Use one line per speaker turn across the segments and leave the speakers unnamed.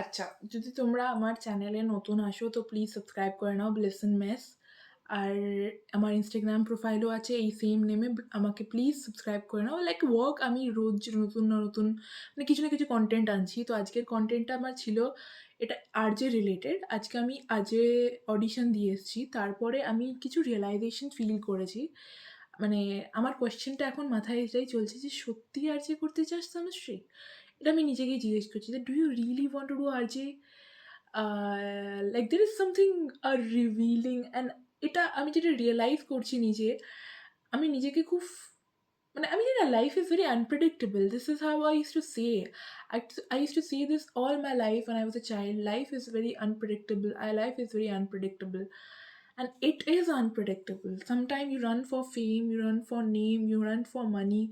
আচ্ছা, যদি তোমরা আমার চ্যানেলে নতুন আসো তো প্লিজ সাবস্ক্রাইব করে নাও ব্লেসন মেস। আর আমার ইনস্টাগ্রাম প্রোফাইলও আছে এই সেম নেমে। আমাকে প্লিজ সাবস্ক্রাইব করে নাও। লাইক ওয়ার্ক আমি রোজ নতুন না নতুন মানে কিছু না কিছু কন্টেন্ট আনছি। তো আজকের কন্টেন্টটা আমার ছিল এটা আরজে রিলেটেড। আজকে আমি আজে অডিশন দিয়ে এসেছি। তারপরে আমি কিছু রিয়ালাইজেশন ফিল করেছি। মানে আমার কোয়েশ্চেনটা এখন মাথায় এটাই চলছে যে সত্যি আরজে করতে চাস তনুশ্রী? এটা আমি নিজেকেই জিজ্ঞেস করছি যে do you really want to do RJ? Like there is something revealing and এটা আমি যেটা রিয়েলাইজ করছি নিজে, আমি নিজেকে খুব মানে আমি জানি না life is very unpredictable. This is how I use to say. I used to say this all my life when I was a child. Life is very unpredictable. Life is very unpredictable. And it is unpredictable. Sometimes you run for fame, you run for name, you run for money.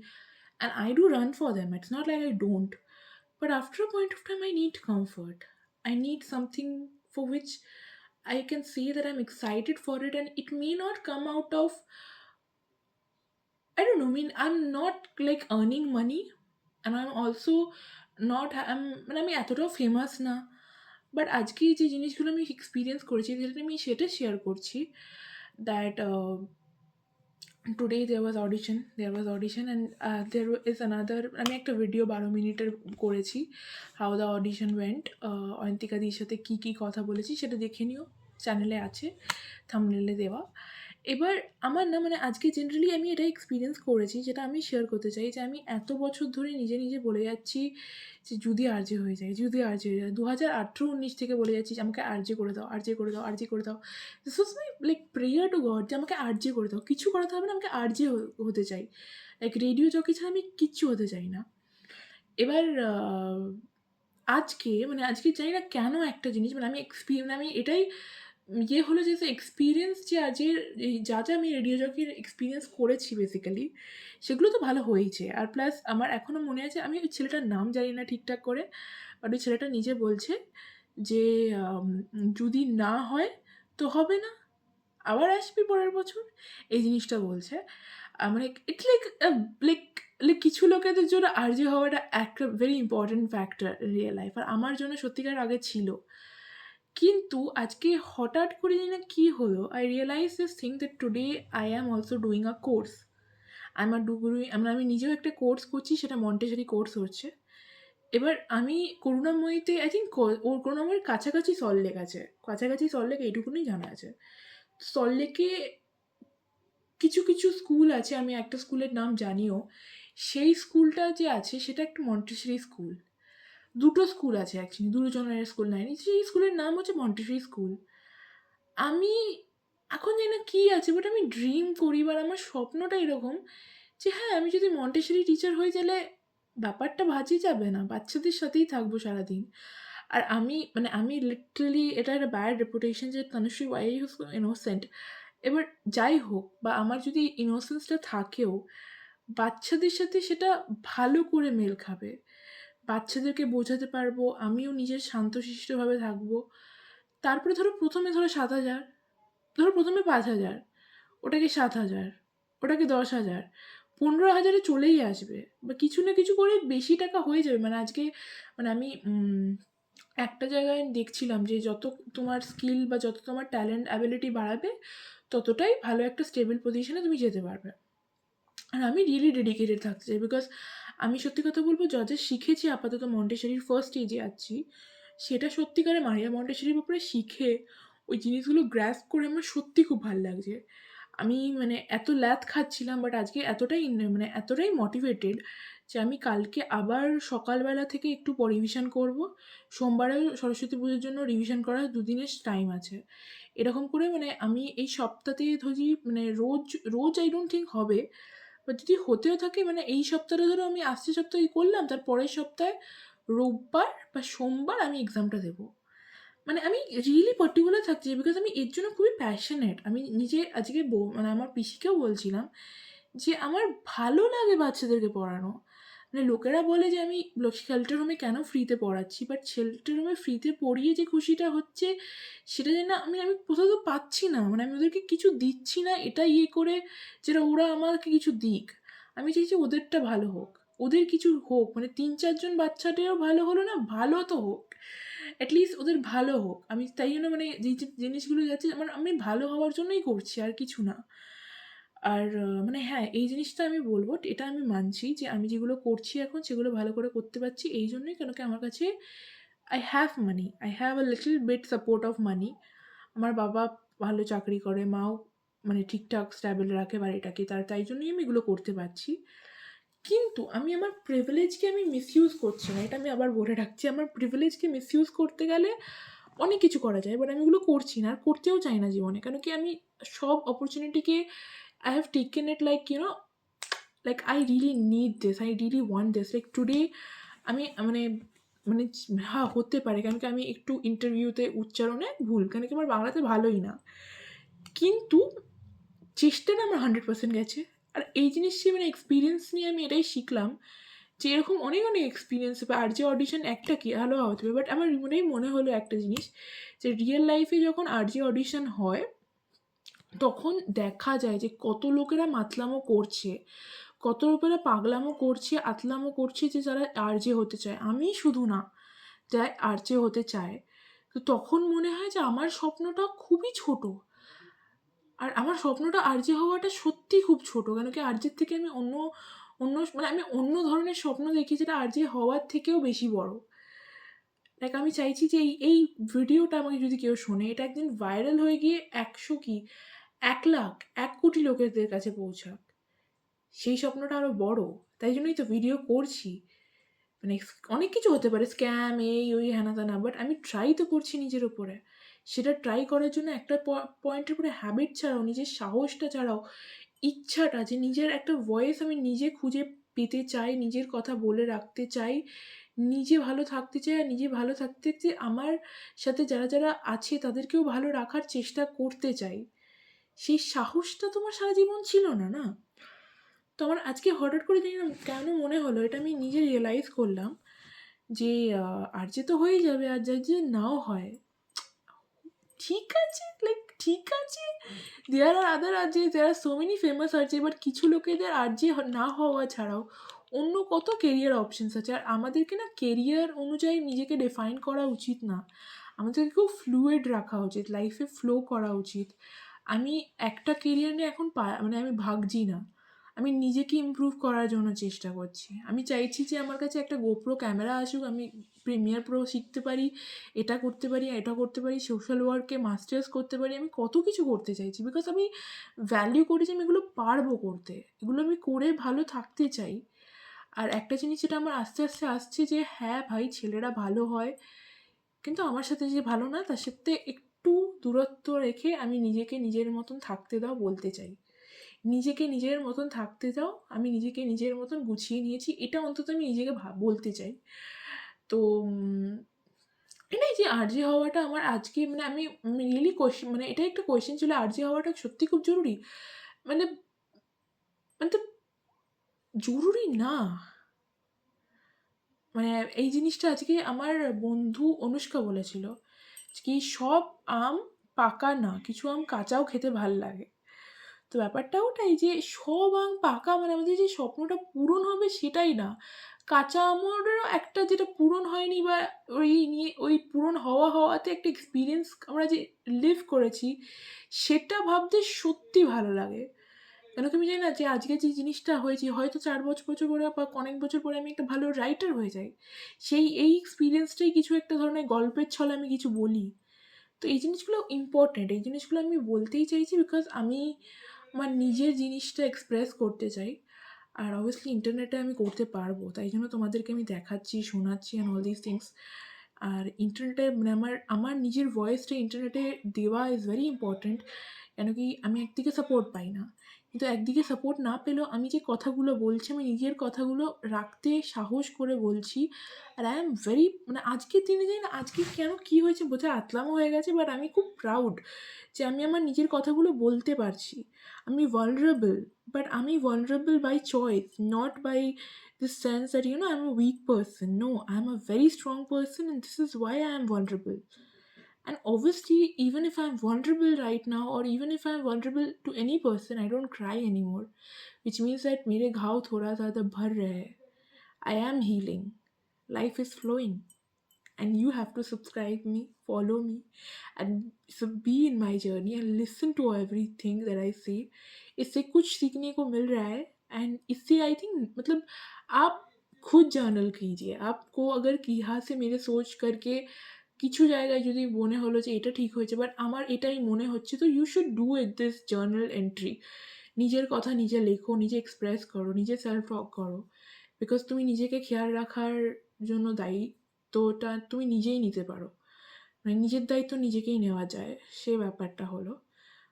And I do run for them. It's not like I don't. But after a point of time, I need comfort. I need something for which I can say that I'm excited for it, and it may not come out of, I don't know, I mean, I'm not like earning money, and I'm also not, মানে আমি এতটাও famous না। But আজকে যে জিনিসগুলো আমি experience করেছি যেটা আমি সেটা শেয়ার করছি। That today there was audition and there is another, আমি একটা ভিডিও 12 মিনিটের করেছি হাউ দ্য অডিশন ওয়েন্ট। অয়ন্তিকাদির সাথে কী কী কথা বলেছি সেটা দেখে নিও, চ্যানেলে আছে, থাম্বনেলে দেওয়া। এবার আমার না মানে আজকে জেনারেলি আমি এটা এক্সপিরিয়েন্স করেছি যেটা আমি শেয়ার করতে চাই যে আমি এত বছর ধরে নিজে নিজে বলে যাচ্ছি যে যদি আরজে হয়ে যায়, যদি আরজে হয়ে যায়, 2018-19 থেকে বলে যাচ্ছি যে আমাকে আরজে করে দাও, আরজে করে দাও, আরজে করে দাও। This was my like prayer two god যে আমাকে আরজে করে দাও, কিছু করাতে হবে না, আমাকে আরজে হতে চাই। লাইক রেডিও জকি ছাড়া আমি কিচ্ছু হতে চাই না। এবার আজকে জানি না কেন একটা জিনিস মানে আমি এটাই হলো যে এক্সপিরিয়েন্স যে আজের এই যা আমি রেডিও জকির এক্সপিরিয়েন্স করেছি বেসিক্যালি সেগুলো তো ভালো হয়েইছে। আর প্লাস আমার এখনও মনে আছে, আমি ওই ছেলেটার নাম জানি না ঠিকঠাক করে, বাট ওই ছেলেটা নিজে বলছে যে যদি না হয় তো হবে না, আবার আসবি পরের বছর, এই জিনিসটা বলছে। মানে ইটস লাইক লাইক লাইক কিছু লোকেদের জন্য আরজে হওয়াটা একটা very important factor real life. আর আমার জন্য সত্যিকার আগে ছিল। কিন্তু আজকে হঠাৎ করে জানি না কী হলো, I realise this thing that today I am also doing a course. আমি নিজেও একটা কোর্স করছি, সেটা মন্টেসরি কোর্স হচ্ছে। এবার আমি করুণাময়ীতে আই থিঙ্ক ওর করুণাময়ীর কাছাকাছি সল্টলেক আছে, কাছাকাছি সল্টলেক এইটুকুনি জানা আছে। সল্টলেকে কিছু কিছু স্কুল আছে, আমি একটা স্কুলের নাম জানিও। সেই স্কুলটা যে আছে সেটা একটা মন্টেসরি স্কুল। দুটো স্কুল আছে অ্যাকচুয়ালি, দুজনের স্কুল নেয়নি, সেই স্কুলের নাম হচ্ছে মন্টেসরি স্কুল। আমি এখন জানি না কী আছে, বাট আমি ড্রিম করি বা আমার স্বপ্নটা এরকম যে হ্যাঁ, আমি যদি মন্টেসরি টিচার হয়ে গেলে ব্যাপারটা বাজে যাবে না, বাচ্চাদের সাথেই থাকবো সারাদিন। আর আমি লিটারালি এটা একটা ব্যাড রেপুটেশন যে Tanushree why you so innocent. এবার যাই হোক বা আমার যদি ইনোসেন্সটা থাকেও, বাচ্চাদের সাথে সেটা ভালো করে মেল খাবে। বাচ্চাদেরকে বোঝাতে পারবো, আমিও নিজের শান্তশিষ্টভাবে থাকবো। তারপরে ধরো ৭,০০০, ধরো ৫,০০০, ওটাকে ৭,০০০, ওটাকে ১০,০০০, ১৫,০০০ এ চলেই আসবে বা কিছু না কিছু করে বেশি টাকা হয়ে যাবে। মানে আজকে আমি একটা জায়গায় দেখছিলাম যে যত তোমার স্কিল বা যত তোমার ট্যালেন্ট অ্যাবিলিটি বাড়াবে, ততটাই ভালো একটা স্টেবল পজিশনে তুমি যেতে পারবে। আর আমি রিয়েলি ডেডিকেটেড থাকতে চাই বিকজ আমি সত্যি কথা বলবো, যা যা শিখেছি আপাতত মন্টেসরির ফার্স্ট স্টেজে আছি, সেটা সত্যিকারে মারিয়া মন্টেসরির ব্যাপারে শিখে ওই জিনিসগুলো গ্র্যাস্প করে আমার সত্যি খুব ভালো লাগছে। আমি এত ল্যাদ খাচ্ছিলাম, বাট আজকে এতটাই মোটিভেটেড যে আমি কালকে আবার সকালবেলা থেকে একটু রিভিশন করব। সোমবারেও সরস্বতী পুজোর জন্য রিভিশন করার 2 দিনের টাইম আছে। এরকম করে আমি এই সপ্তাহতে ধরি রোজ রোজ আই ডোন্ট থিঙ্ক হবে। বাট যদি হতেও থাকে এই সপ্তাহটা ধরো আমি আসছে সপ্তাহে করলাম, তার পরের সপ্তাহে রোববার বা সোমবার আমি এক্সামটা দেবো। আমি রিয়েলি পার্টিকুলার থাকছি বিকজ আমি এর জন্য খুবই প্যাশনেট। আমি নিজে আজকে আমার পিসিকেও বলছিলাম যে আমার ভালো লাগে বাচ্চাদেরকে পড়ানো। লোকেরা বলে যে আমি শেল্টার হোমে কেন ফ্রিতে পড়াচ্ছি, বাট শেল্টার হোমে ফ্রিতে পড়িয়ে যে খুশিটা হচ্ছে সেটা যেন আমি কোথাও তো পাচ্ছি না। আমি ওদেরকে কিছু দিচ্ছি না এটা করে যেটা ওরা আমাকে কিছু দিক। আমি চাইছি ওদেরটা ভালো হোক, ওদের কিছু হোক, 3-4 জন বাচ্চাদেরও ভালো হলো না, ভালো তো হোক। অ্যাটলিস্ট ওদের ভালো হোক। আমি তাই জন্য মানে যেই যে জিনিসগুলো যাচ্ছে আমি ভালো হওয়ার জন্যই করছি, আর কিছু না। আর মানে হ্যাঁ, এই জিনিসটা আমি বলব, এটা আমি মানছি যে আমি যেগুলো করছি এখন সেগুলো ভালো করে করতে পারছি এই জন্যই, কেন কি আমার কাছে I have money. I have a little bit support of money. আমার বাবা ভালো চাকরি করে, মাও মানে ঠিকঠাক স্ট্যাবল রাখে বাড়িটাকে, তাই জন্যই আমি এগুলো করতে পারছি। কিন্তু আমি আমার প্রিভিলেজকে আমি মিসইউজ করছি না, এটা আমি আবার বলে রাখছি। আমার প্রিভিলেজকে মিসইউজ করতে গেলে অনেক কিছু করা যায়, বাট আমি এগুলো করছি না আর করতেও চাই না জীবনে, কেন কি আমি সব অপরচুনিটিকে I have taken it like, like I really need this, I really want this. Like today আমি মানে মানে হ্যাঁ, হতে পারে, কেন কি আমি একটু ইন্টারভিউতে উচ্চারণে ভুল, কেন কি আমার বাংলাতে ভালোই না, কিন্তু চেষ্টাটা আমার 100% গেছে। আর এই জিনিসটি মানে এক্সপিরিয়েন্স নিয়ে আমি এটাই শিখলাম যে এরকম অনেক এক্সপিরিয়েন্স হবে। আর যে অডিশন একটা কি ভালো হতে হবে, বাট আমার মনে হলো একটা জিনিস, যে রিয়েল লাইফে যখন আর যে অডিশন হয় তখন দেখা যায় যে কত লোকেরা মাতলামো করছে, কত লোকেরা পাগলামো করছে, আতলামো করছে, যে যারা আরজে হতে চায়। আমি শুধু না, যারা আরজে হতে চায়। তো তখন মনে হয় যে আমার স্বপ্নটা খুবই ছোট। আর আমার স্বপ্নটা আরজে হওয়াটা সত্যিই খুব ছোট, কেন কি আরজের থেকে আমি অন্য মানে আমি অন্য ধরনের স্বপ্ন দেখি যেটা আরজে হওয়ার থেকেও বেশি বড়। লাইক আমি চাইছি যে এই ভিডিওটা আমাকে যদি কেউ শোনে, এটা একদিন ভাইরাল হয়ে গিয়ে ১০০ কি ১,০০,০০০ ১,০০,০০,০০০ লোকেদের কাছে পৌঁছাক। সেই স্বপ্নটা আরও বড়। তাই জন্যই তো ভিডিও করছি। মানে অনেক কিছু হতে পারে, স্ক্যাম, এই ওই হ্যানা-ত্যানা, বাট আমি ট্রাই তো করছি নিজের উপরে। সেটা ট্রাই করার জন্য একটা পয়েন্টের উপরে হ্যাবিট ছাড়াও, নিজের সাহসটা ছাড়াও, ইচ্ছাটা, যে নিজের একটা ভয়েস আমি নিজে খুঁজে পেতে চাই, নিজের কথা বলে রাখতে চাই, নিজে ভালো থাকতে চাই, আর নিজে ভালো থাকতে আমার সাথে যারা আছে তাদেরকেও ভালো রাখার চেষ্টা করতে চাই। সেই সাহসটা তোমার সারা জীবন ছিল না, না? তো আমার আজকে হঠাৎ করে জানি না কেন মনে হলো, এটা আমি নিজে রিয়েলাইজ করলাম যে আরজে তো হয়েই যাবে, আর যে নাও হয় ঠিক আছে, লাইক ঠিক আছে। There are other RJ, there are so many famous RJ, but কিছু লোকেদের আরজে না হওয়া ছাড়াও অন্য কত কেরিয়ার অপশনস আছে। আর আমাদেরকে না কেরিয়ার অনুযায়ী নিজেকে ডিফাইন করা উচিত না, আমাদেরকে খুব ফ্লুয়েড রাখা উচিত, লাইফে ফ্লো করা উচিত। আমি একটা কেরিয়ার নিয়ে এখন মানে আমি ভাগছি না, আমি নিজেকে ইমপ্রুভ করার জন্য চেষ্টা করছি। আমি চাইছি যে আমার কাছে একটা গোপ্রো ক্যামেরা আসুক, আমি প্রিমিয়ার প্রো শিখতে পারি, এটা করতে পারি, এটা করতে পারি, সোশ্যাল ওয়ার্কে মাস্টার্স করতে পারি, আমি কত কিছু করতে চাইছি, বিকজ আমি ভ্যালিউ করি যে আমি এগুলো পারবো করতে, এগুলো আমি করে ভালো থাকতে চাই। আর একটা জিনিস যেটা আমার আস্তে আস্তে আসছে, যে হ্যাঁ ভাই, ছেলেরা ভালো হয়, কিন্তু আমার সাথে যে ভালো না তার সাথে একটু দূরত্ব রেখে আমি নিজেকে নিজের মতন থাকতে দাও বলতে চাই। নিজেকে নিজের মতন থাকতে দাও, আমি নিজেকে নিজের মতন গুছিয়ে নিয়েছি, এটা অন্তত আমি নিজেকে বলতে চাই। তো এটাই যে আরজে হওয়াটা আমার আজকে মানে আমি রিয়েলি মানে এটাই একটা কোয়েশ্চেন ছিল, আরজে হওয়াটা সত্যি খুব জরুরি? মানে মানে তো জরুরি না। মানে এই জিনিসটা আজকে আমার বন্ধু অনুষ্কা বলেছিল, কি সব আম পাকা না, কিছু আম কাঁচাও খেতে ভাল লাগে। তো ব্যাপারটা ওটাই যে সব আম পাকা মানে আমাদের যে স্বপ্নটা পূরণ হবে সেটাই না। কাঁচা আমেরও একটা যেটা পূরণ হয়নি, বা ওই পূরণ হওয়াতে একটা এক্সপেরিয়েন্স আমরা যে লিভ করেছি, সেটা ভাবতে সত্যি ভালো লাগে। কেন কি আমি জানি না যে আজকে যে জিনিসটা হয়েছে, হয়তো ৪ বছর পরে বা অনেক বছর পরে আমি একটা ভালো রাইটার হয়ে যাই। এই এক্সপেরিয়েন্সটাই কিছু একটা ধরনের গল্পের ছলে আমি কিছু বলি। তো এই জিনিসগুলো ইম্পর্ট্যান্ট, এই জিনিসগুলো আমি বলতেই চাইছি, বিকজ আমি আমার নিজের জিনিসটা এক্সপ্রেস করতে চাই। আর অবভিয়াসলি ইন্টারনেটে আমি করতে পারবো, তাই জন্য তোমাদেরকে আমি দেখাচ্ছি, শোনাচ্ছি অ্যান্ড অল দিস থিংস। আর ইন্টারনেটে মানে আমার নিজের ভয়েসটা ইন্টারনেটে দেওয়া ইজ ভেরি ইম্পর্ট্যান্ট, কেন কি আমি একদিকে সাপোর্ট পাই না, কিন্তু একদিকে সাপোর্ট না পেলেও আমি যে কথাগুলো বলছি, আমি নিজের কথাগুলো রাখতে সাহস করে বলছি। আর আই অ্যাম ভেরি মানে আজকের দিনে জানি না আজকে কেন কী হয়েছে, বোধহয় আতলামো হয়ে গেছে, বাট আমি খুব প্রাউড যে আমি আমার নিজের কথাগুলো বলতে পারছি। আমি ভালনারেবল, বাট আমি vulnerable by choice, not by this sense that I'm a weak person. No, I'm a very strong person, and this is why I am vulnerable. And obviously, even if I'm vulnerable right now, or even if I'm vulnerable to any person, I don't cry anymore, which means that mere घाव थोड़ा ज़्यादा भर रहे हैं. I am healing. Life is flowing. and you have to subscribe me, follow me, and so be in my journey and listen to everything that I say. इससे कुछ सीखने को मिल रहा है, एंड इससे आई थिंक मतलब आप खुद জার্নাল कीजिए। आपको अगर কি হাসে মেরে সোচ করকে কিছু জায়গায় যদি মনে হলো যে এটা ঠিক হয়েছে বাট আমার এটাই মনে হচ্ছে, তো you should do it this journal entry. নিজের কথা নিজে লেখো, নিজে এক্সপ্রেস করো, নিজে সেলফ টক করো, বিকজ তুমি নিজেকে খেয়াল রাখার জন্য দায়িত্বটা তুমি নিজেই নিতে পারো। মানে নিজের দায়িত্ব নিজেকেই নেওয়া যায়, সে ব্যাপারটা হলো।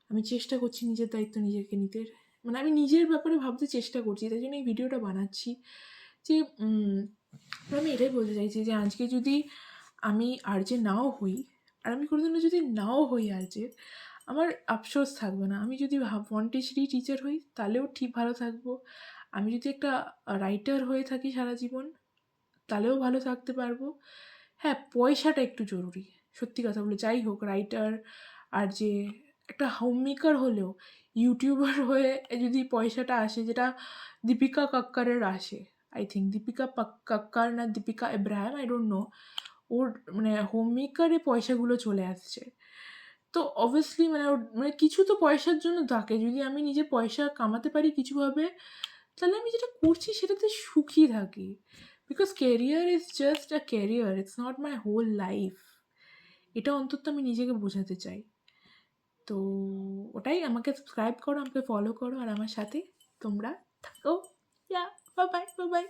আমি চেষ্টা করছি নিজের দায়িত্ব নিজেকে নিতে, মানে আমি নিজের ব্যাপারে ভাবতে চেষ্টা করছি, তাই জন্য এই ভিডিওটা বানাচ্ছি। যে আমি এটাই বলতে চাইছি যে আজকে যদি আমি আরজে নাও হই, আর আমি কোনোদিনও যদি নাও হই আরজে, আমার আফসোস থাকবে না। আমি যদি মন্টেসরি টিচার হই তাহলেও ঠিক ভালো থাকবো। আমি যদি একটা রাইটার হয়ে থাকি সারা জীবন, তাহলেও ভালো থাকতে পারবো। হ্যাঁ, পয়সাটা একটু জরুরি, সত্যি কথা বলে। যাই হোক, রাইটার আর যে একটা হোম মেকার হলেও ইউটিউবার হয়ে যদি পয়সাটা আসে, যেটা দীপিকা কাক্কারের আসে, আই থিঙ্ক দীপিকা কাক্কার না Deepika Ibrahim, I don't know, ওর মানে হোম মেকারে পয়সাগুলো চলে আসছে। তো অবভিয়াসলি মানে ওর মানে কিছু তো পয়সার জন্য থাকে। যদি আমি নিজে পয়সা কামাতে পারি কিছুভাবে, তাহলে আমি যেটা করছি সেটাতে সুখী থাকি। Because career is just a career, it's not my whole life. এটা অন্তত আমি নিজেকে বোঝাতে চাই। তো ওটাই, আমাকে সাবস্ক্রাইব করো, আমাকে ফলো করো, আর আমার সাথে তোমরা থাকো। ইয়া, বাই বাই, বাই বাই।